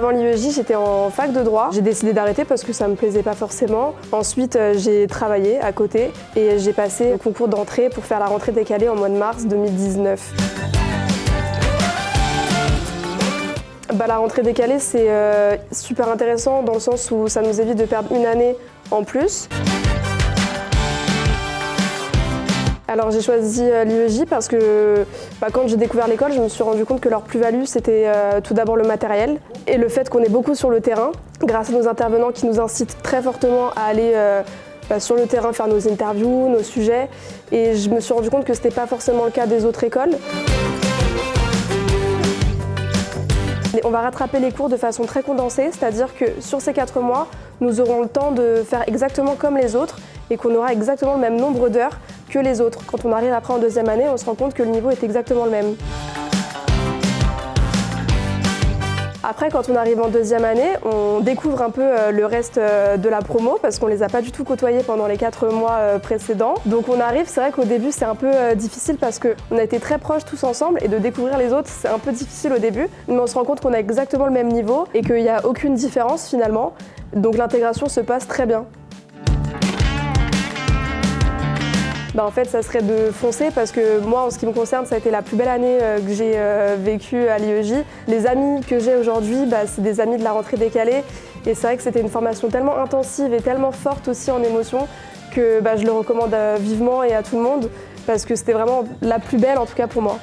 Avant l'IEJ, j'étais en fac de droit. J'ai décidé d'arrêter parce que ça me plaisait pas forcément. Ensuite, j'ai travaillé à côté et j'ai passé le concours d'entrée pour faire la rentrée décalée en mois de mars 2019. La rentrée décalée, c'est super intéressant dans le sens où ça nous évite de perdre une année en plus. Alors j'ai choisi l'IEJ parce que quand j'ai découvert l'école, je me suis rendu compte que leur plus-value, c'était tout d'abord le matériel et le fait qu'on est beaucoup sur le terrain, grâce à nos intervenants qui nous incitent très fortement à aller sur le terrain faire nos interviews, nos sujets. Et je me suis rendu compte que ce n'était pas forcément le cas des autres écoles. On va rattraper les cours de façon très condensée, c'est-à-dire que sur ces 4 mois, nous aurons le temps de faire exactement comme les autres et qu'on aura exactement le même nombre d'heures que les autres. Quand on arrive après en deuxième année, on se rend compte que le niveau est exactement le même. Après, quand on arrive en deuxième année, on découvre un peu le reste de la promo parce qu'on ne les a pas du tout côtoyés pendant les 4 mois précédents. Donc on arrive, c'est vrai qu'au début c'est un peu difficile parce qu'on a été très proches tous ensemble et de découvrir les autres c'est un peu difficile au début. Mais on se rend compte qu'on a exactement le même niveau et qu'il n'y a aucune différence finalement. Donc l'intégration se passe très bien. En fait, ça serait de foncer parce que moi, en ce qui me concerne, ça a été la plus belle année que j'ai vécue à l'IEJ. Les amis que j'ai aujourd'hui, c'est des amis de la rentrée décalée. Et c'est vrai que c'était une formation tellement intensive et tellement forte aussi en émotion que je le recommande vivement et à tout le monde parce que c'était vraiment la plus belle, en tout cas pour moi.